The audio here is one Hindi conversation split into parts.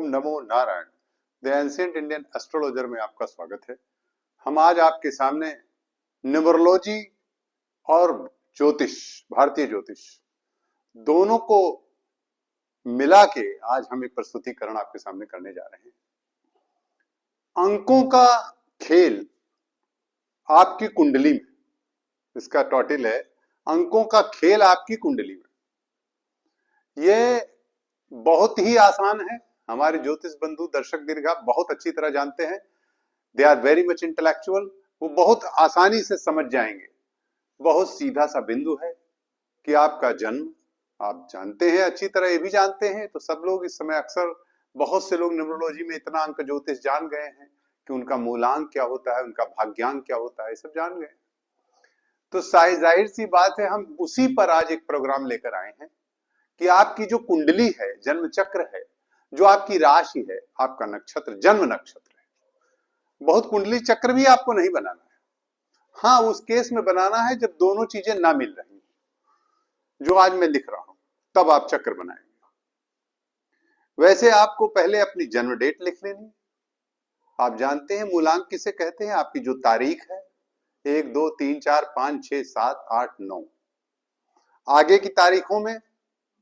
Om NaMo Narayan. The ancient Indian astrologer में आपका स्वागत है। हम आज आपके सामने न्यूमरोलॉजी और ज्योतिष, भारतीय ज्योतिष दोनों को मिला के आज हम एक प्रस्तुतिकरण आपके सामने करने जा रहे हैं। अंकों का खेल आपकी कुंडली में, इसका टाइटल है अंकों का खेल आपकी कुंडली में। यह बहुत ही आसान है। हमारे ज्योतिष बंधु दर्शक दीर्घा बहुत अच्छी तरह जानते हैं। They are very much intellectual. वो बहुत आसानी से समझ जाएंगे। बहुत सीधा सा बिंदु है कि आपका जन्म आप जानते हैं अच्छी तरह, ये भी जानते हैं। तो सब लोग इस समय अक्सर बहुत से लोग न्यूमरोलॉजी में इतना अंक ज्योतिष जान गए हैं कि उनका मूलांक क्या होता है, उनका भाग्यांक क्या होता है, सब जान गए। तो जाहिर सी बात है, हम उसी पर आज एक प्रोग्राम लेकर आए हैं कि आपकी जो कुंडली है, जन्म चक्र है, जो आपकी राशि है, आपका नक्षत्र, जन्म नक्षत्र है। बहुत कुंडली चक्र भी आपको नहीं बनाना है। हाँ, उस केस में बनाना है जब दोनों चीजें ना मिल रही, जो आज मैं लिख रहा हूं, तब आप चक्र बनाएंगे। वैसे आपको पहले अपनी जन्म डेट लिख लेनी। आप जानते हैं मूलांक किसे कहते हैं? आपकी जो तारीख है, 1 2 3 4 5 6 7 8 9, आगे की तारीखों में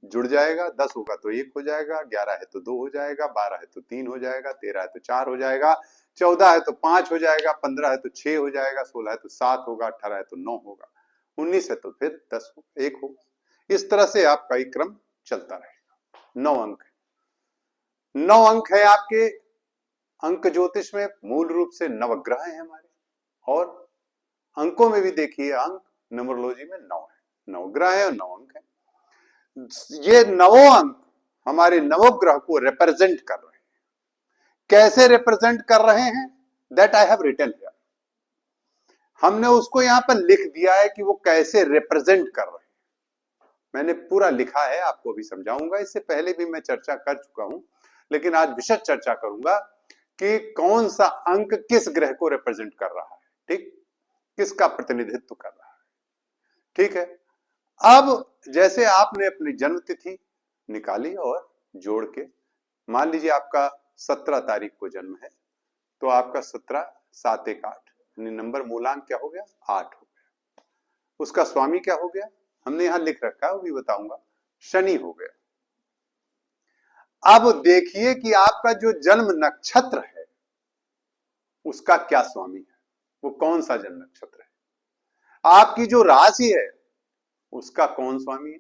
जुड़ जाएगा। 10 होगा तो 1 हो जाएगा, 11 है तो 2 हो जाएगा, 12 है तो 3 हो जाएगा, 13 है तो 4 हो जाएगा, 14 है तो 5 हो जाएगा, 15 है तो 6 हो जाएगा, 16 है तो 7 होगा, 18 है तो 9 होगा, 19 है तो फिर 10 1 होगा। इस तरह से आपका एक क्रम चलता रहेगा। 9 अंक है। 9 अंक है आपके अंक ज्योतिष में। मूल रूप से नवग्रह है हमारे, और अंकों में भी देखिए अंक न्यूमरोलॉजी में 9 है। नवग्रह है और 9 अंक है। ये 9 अंक हमारे नवग्रह को रिप्रेजेंट कर रहे हैं। कैसे रिप्रेजेंट कर रहे हैं? That I have written here. हमने उसको यहां पर लिख दिया है कि वो कैसे रिप्रेजेंट कर रहे हैं। मैंने पूरा लिखा है, आपको भी समझाऊंगा। इससे पहले भी मैं चर्चा कर चुका हूं, लेकिन आज विशद चर्चा करूंगा कि कौन सा अंक किस ग्रह को रिप्रेजेंट कर रहा है, ठीक, किसका प्रतिनिधित्व कर रहा है, ठीक है। अब जैसे आपने अपनी जन्म तिथि निकाली और जोड़ के, मान लीजिए आपका 17 तारीख को जन्म है, तो आपका 17 7 1 8, यानी नंबर मूलांक क्या हो गया? 8 हो गया। उसका स्वामी क्या हो गया? हमने यहां लिख रखा है, वो भी बताऊंगा, शनि हो गया। अब देखिए कि आपका जो जन्म नक्षत्र है उसका क्या स्वामी है, वो कौन सा जन्म नक्षत्र है। आपकी जो राशि है उसका कौन स्वामी है।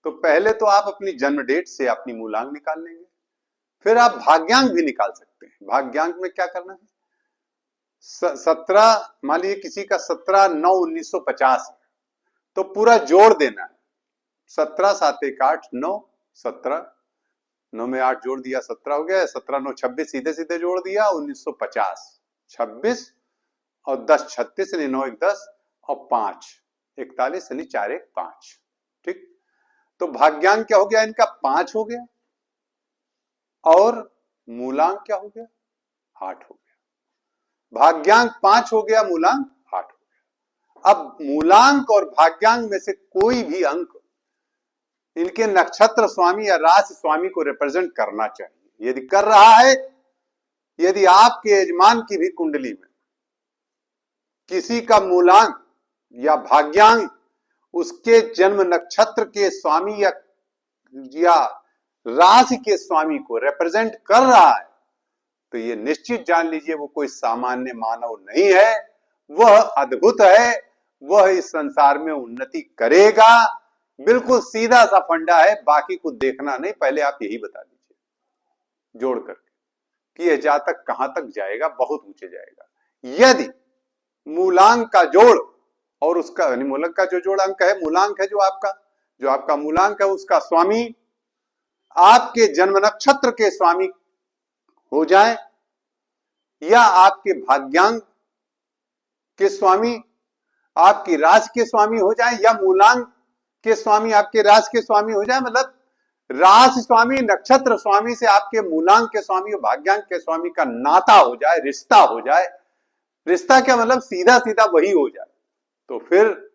तो पहले तो आप अपनी जन्म डेट से अपनी मूलांक निकाल लेंगे, फिर आप भाग्यांक भी निकाल सकते हैं। भाग्यांक में क्या करना है? 17, मान लीजिए किसी का 17/9/1950 है, तो पूरा जोड़ देना है। 17 7 1 8 9, 17 9 में 8 जोड़ दिया, 17 हो गया। 17 9 26, सीधे सीधे जोड़ दिया। 1950 26 और 10 36, यानी 9 1 10 और 5 41, यानी 4 1 5, ठीक। तो भाग्यांक क्या हो गया इनका? 5 हो गया, और मूलांक क्या हो गया? 8 हो गया। भाग्यांक 5 हो गया, मूलांक 8 हो गया। अब मूलांक और भाग्यांक में से कोई भी अंक इनके नक्षत्र स्वामी या राशि स्वामी को रिप्रेजेंट करना चाहिए। यदि कर रहा है, यदि आपके यजमान की भी कुंडली में किसी का मूलांक या भाग्यांक उसके जन्म नक्षत्र के स्वामी या राशि के स्वामी को रिप्रेजेंट कर रहा है, तो ये निश्चित जान लीजिए वो कोई सामान्य मानव नहीं है, वह अद्भुत है, वह इस संसार में उन्नति करेगा। बिल्कुल सीधा सा फंडा है, बाकी कुछ देखना नहीं। पहले आप यही बता दीजिए जोड़ करके कि यह जातक कहां तक जाएगा, बहुत ऊंचे जाएगा। यदि मूलांक का जोड़ और उसका, यानी मूलांक का जो जोड़ अंक है, मूलांक है जो आपका मूलांक है, उसका स्वामी आपके जन्म नक्षत्र के स्वामी हो जाए, या आपके भाग्यांक के स्वामी आपकी राशि के स्वामी हो जाए, या मूलांक के स्वामी आपके राशि के स्वामी हो जाए। मतलब राशि स्वामी नक्षत्र स्वामी से आपके मूलांक के स्वामी और भाग्यांक के स्वामी का नाता हो जाए, रिश्ता हो जाए। रिश्ता क्या मतलब? सीधा सीधा वही हो जाए, तो फिर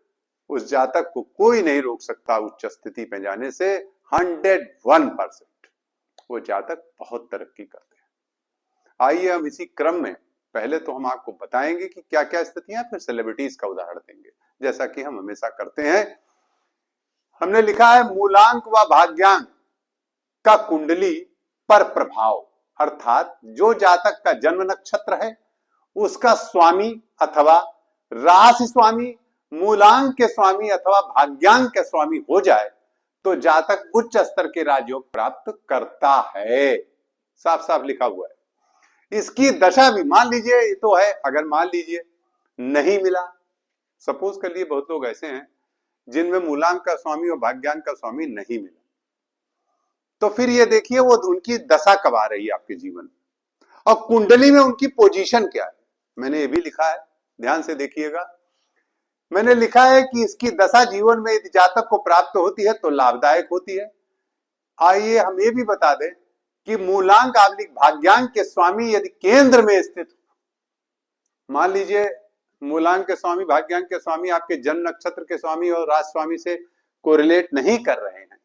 उस जातक को कोई नहीं रोक सकता उच्च स्थिति पे जाने से। 101%। वो जातक बहुत तरक्की करते हैं। आइए हम इसी क्रम में पहले तो हम आपको बताएंगे कि क्या क्या स्थितियां, फिर सेलिब्रिटीज का उदाहरण देंगे जैसा कि हम हमेशा करते हैं। हमने लिखा है मूलांक व भाग्यांक का कुंडली पर प्रभाव, अर्थात जो जातक का जन्म नक्षत्र है उसका स्वामी अथवा राशि स्वामी मूलांक के स्वामी अथवा भाग्यांक के स्वामी हो जाए तो जातक उच्च स्तर के राजयोग प्राप्त करता है। साफ साफ लिखा हुआ है। इसकी दशा भी मान लीजिए ये तो है, अगर मान लीजिए नहीं मिला, सपोज कर लिए बहुत लोग ऐसे हैं जिनमें मूलांक का स्वामी और भाग्यांक का स्वामी नहीं मिला, तो फिर ये देखिए वो उनकी दशा कब आ रही है आपके जीवन में और कुंडली में उनकी पोजीशन क्या है। मैंने ये भी लिखा है, ध्यान से देखिएगा। मैंने लिखा है कि इसकी दशा जीवन में यदि जातक को प्राप्त होती है तो लाभदायक होती है। आइए हम ये भी बता दें कि मूलांक आवलिक भाग्यांक के स्वामी यदि केंद्र में स्थित हो, मान लीजिए मूलांक के स्वामी भाग्यांक के स्वामी आपके जन्म नक्षत्र के स्वामी और राशि स्वामी से कोरिलेट नहीं कर रहे हैं,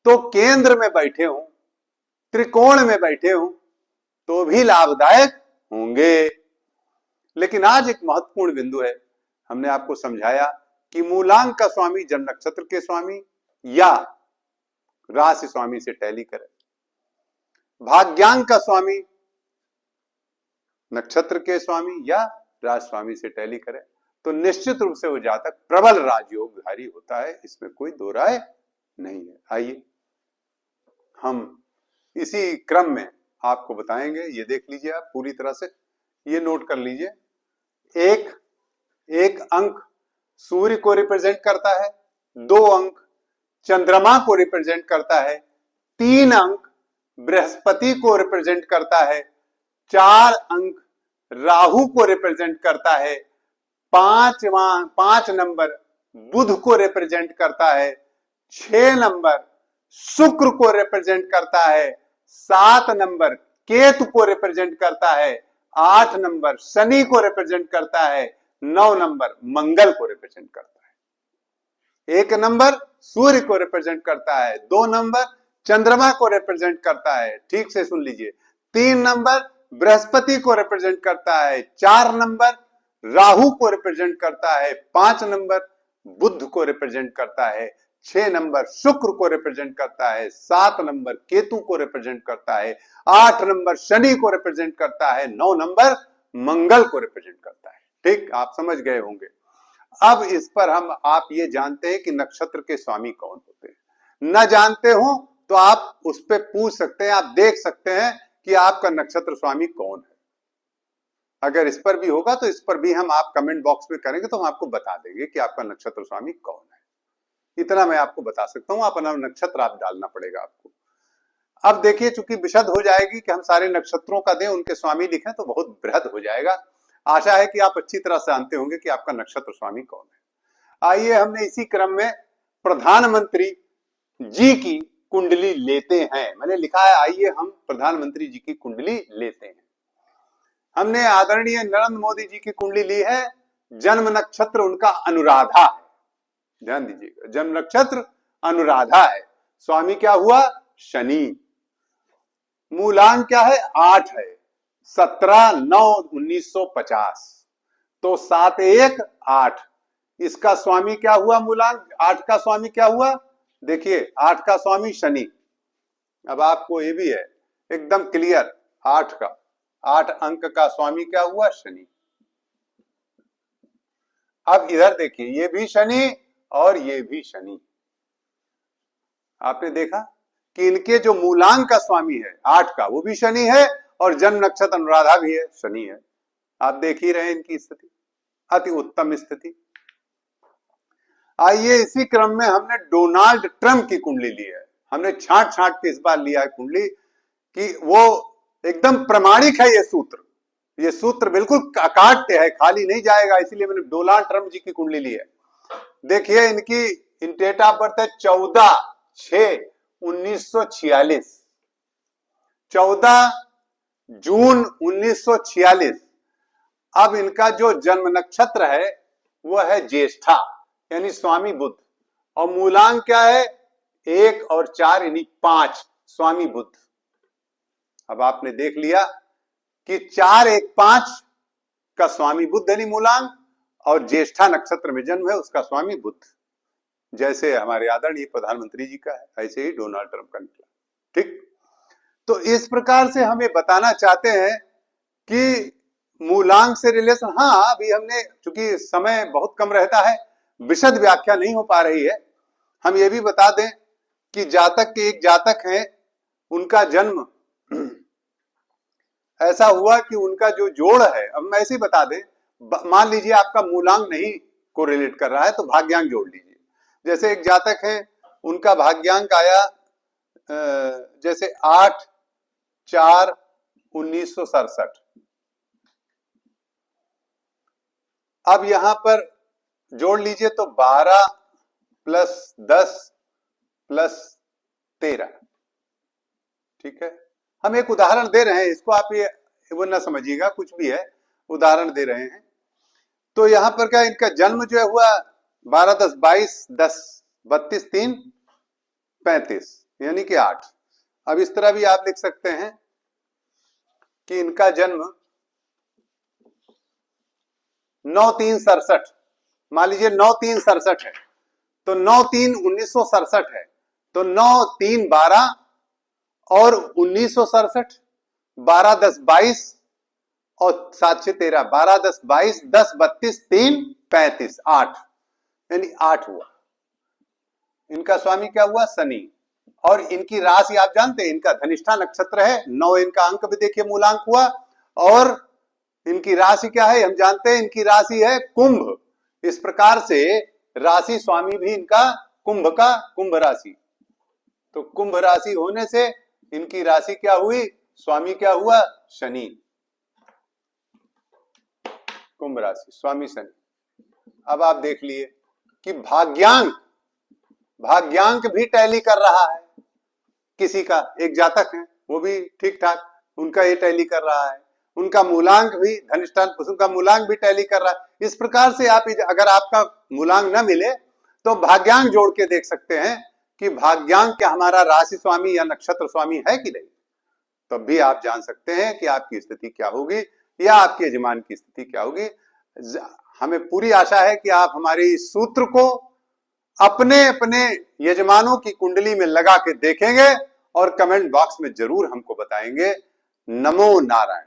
तो केंद्र में बैठे हो, त्रिकोण में बैठे हो तो भी लाभदायक होंगे। लेकिन आज एक महत्वपूर्ण बिंदु है, हमने आपको समझाया कि मूलांक का स्वामी जन्म नक्षत्र के स्वामी या राशि स्वामी से टैली करे, भाग्यांक का स्वामी नक्षत्र के स्वामी या राशि स्वामी से टैली करे तो निश्चित रूप से वो जातक प्रबल राजयोगधारी होता है, इसमें कोई दो राय नहीं है। आइए हम इसी क्रम में आपको बताएंगे, ये देख लीजिए आप पूरी तरह से, ये नोट कर लीजिए। एक अंक सूर्य को रिप्रेजेंट करता है, 2 अंक चंद्रमा को रिप्रेजेंट करता है, 3 अंक बृहस्पति को रिप्रेजेंट करता है, 4 अंक राहु को रिप्रेजेंट करता है, 5 नंबर बुध को रिप्रेजेंट करता है, 6 नंबर शुक्र को रिप्रेजेंट करता है, 7 नंबर केतु को रिप्रेजेंट करता है, 8 नंबर शनि को रिप्रेजेंट करता है, 9 नंबर मंगल को रिप्रेजेंट करता है, 1 नंबर सूर्य को रिप्रेजेंट करता है, 2 नंबर चंद्रमा को रिप्रेजेंट करता है, ठीक से सुन लीजिए, 3 नंबर बृहस्पति को रिप्रेजेंट करता है, 4 नंबर राहु को रिप्रेजेंट करता है, 5 नंबर बुध को रिप्रेजेंट करता है, 6 नंबर शुक्र को रिप्रेजेंट करता है, 7 नंबर केतु को रिप्रेजेंट करता है, 8 नंबर शनि को रिप्रेजेंट करता है, 9 नंबर मंगल को रिप्रेजेंट करता है। ठीक, आप समझ गए होंगे। अब इस पर आप ये जानते हैं कि नक्षत्र के स्वामी कौन होते हैं। न जानते हो तो आप उस पर पूछ सकते हैं, आप देख सकते हैं कि आपका नक्षत्र स्वामी कौन है। अगर इस पर भी होगा तो इस पर भी हम आप कमेंट बॉक्स में करेंगे तो हम आपको बता देंगे कि आपका नक्षत्र स्वामी कौन है। इतना मैं आपको बता सकता हूं, अपना नक्षत्र आप डालना पड़ेगा आपको। अब देखिए, चूंकि विशद हो जाएगी कि हम सारे नक्षत्रों का दें, उनके स्वामी लिखें तो बहुत बृहद हो जाएगा। आशा है कि आप अच्छी तरह से जानते होंगे कि आपका नक्षत्र स्वामी कौन है। आइए हमने इसी क्रम में प्रधानमंत्री जी की कुंडली लेते हैं। मैंने लिखा है आइए हम प्रधानमंत्री जी की कुंडली लेते हैं। हमने आदरणीय नरेंद्र मोदी जी की कुंडली ली है, जन्म नक्षत्र उनका अनुराधा है। ध्यान दीजिएगा, जन्म नक्षत्र अनुराधा है, स्वामी क्या हुआ? शनि। मूलांक क्या है? 8 है, 17/9/1950, तो 7 1 8। इसका स्वामी क्या हुआ? मूलांक 8 का स्वामी क्या हुआ? देखिए 8 का स्वामी शनि। अब आपको ये भी है एकदम क्लियर, 8 अंक का स्वामी क्या हुआ? शनि। अब इधर देखिए, ये भी शनि और ये भी शनि। आपने देखा कि इनके जो मूलांक का स्वामी है 8 का, वो भी शनि है और जन्म नक्षत्र अनुराधा भी है, शनि है। आप देख ही रहे इनकी स्थिति, अति उत्तम स्थिति। आइए इसी क्रम में हमने डोनाल्ड ट्रंप की कुंडली ली है। हमने छांट के इस बार लिया है कुंडली कि वो एकदम प्रमाणिक है। ये सूत्र बिल्कुल अकाट्य है, खाली नहीं जाएगा, इसीलिए मैंने डोनाल्ड ट्रंप जी की कुंडली ली है। देखिए इन डेट ऑफ बर्थ है 14/6/1946, 14 जून 1946। अब इनका जो जन्म नक्षत्र है वह है ज्येष्ठा, यानी स्वामी बुध, और मूलांक क्या है? 1 और 4 यानी 5, स्वामी बुध। अब आपने देख लिया कि 4 1 5 का स्वामी बुध यानी मूलांक, और ज्येष्ठा नक्षत्र में जन्म है उसका स्वामी बुध, जैसे हमारे आदरणीय प्रधानमंत्री जी का है, ऐसे ही डोनाल्ड ट्रंप का निकला। ठीक, तो इस प्रकार से हमें बताना चाहते हैं कि मूलांक से रिलेशन, हाँ अभी हमने, चूंकि समय बहुत कम रहता है, विशद व्याख्या नहीं हो पा रही है, हम ये भी बता दें कि जातक के एक जातक हैं, उनका जन्म ऐसा हुआ कि उनका जो जोड़ है, अब मैं ऐसे ही बता दें, मान लीजिए आपका मूलांक नहीं कोरिलेट कर रहा है तो भाग्यांक जोड़ लीजिए। जैसे एक जातक है, उनका भाग्यांक आया जैसे 8/4/1967। अब यहां पर जोड़ लीजिए तो 12 + 10 + 13। ठीक है, हम एक उदाहरण दे रहे हैं, इसको आप ये वो ना समझिएगा, कुछ भी है, उदाहरण दे रहे हैं। तो यहां पर क्या, इनका जन्म जो है हुआ 12 10 22 10 32 3 35 यानी कि 8। अब इस तरह भी आप लिख सकते हैं कि इनका जन्म 9/3/67, मान लीजिए 9/3/67 है, तो 9/3/1967 है, तो 9/3/12 और 1967, 12 10 22 और 7 6 13, 12 10 22 10 32 3 35 8, यानी 8 हुआ। इनका स्वामी क्या हुआ, शनि, और इनकी राशि आप जानते हैं, इनका धनिष्ठा नक्षत्र है, 9 इनका अंक भी देखिए मूलांक हुआ, और इनकी राशि क्या है हम जानते हैं, इनकी राशि है कुंभ। इस प्रकार से राशि स्वामी भी इनका कुंभ का कुंभ राशि, तो कुंभ राशि होने से इनकी राशि क्या हुई, स्वामी क्या हुआ, शनि, कुंभ राशि स्वामी शनि। अब आप देख लिए कि भाग्यांक भी टैली कर रहा है, किसी का एक जातक है वो भी ठीक ठाक, उनका ये टैली कर रहा है, उनका मूलांक भी धनिष्ठान, उनका मूलांक भी टैली कर रहा है। इस प्रकार से आप, अगर आपका मूलांक न मिले तो भाग्यांक जोड़ के देख सकते हैं कि भाग्यांक क्या हमारा राशि स्वामी या नक्षत्र स्वामी है कि नहीं, तब भी आप जान सकते हैं कि आपकी स्थिति क्या होगी या आपके यजमान की स्थिति क्या होगी। हमें पूरी आशा है कि आप हमारे इस सूत्र को अपने अपने यजमानों की कुंडली में लगा के देखेंगे और कमेंट बॉक्स में जरूर हमको बताएंगे। नमो नारायण।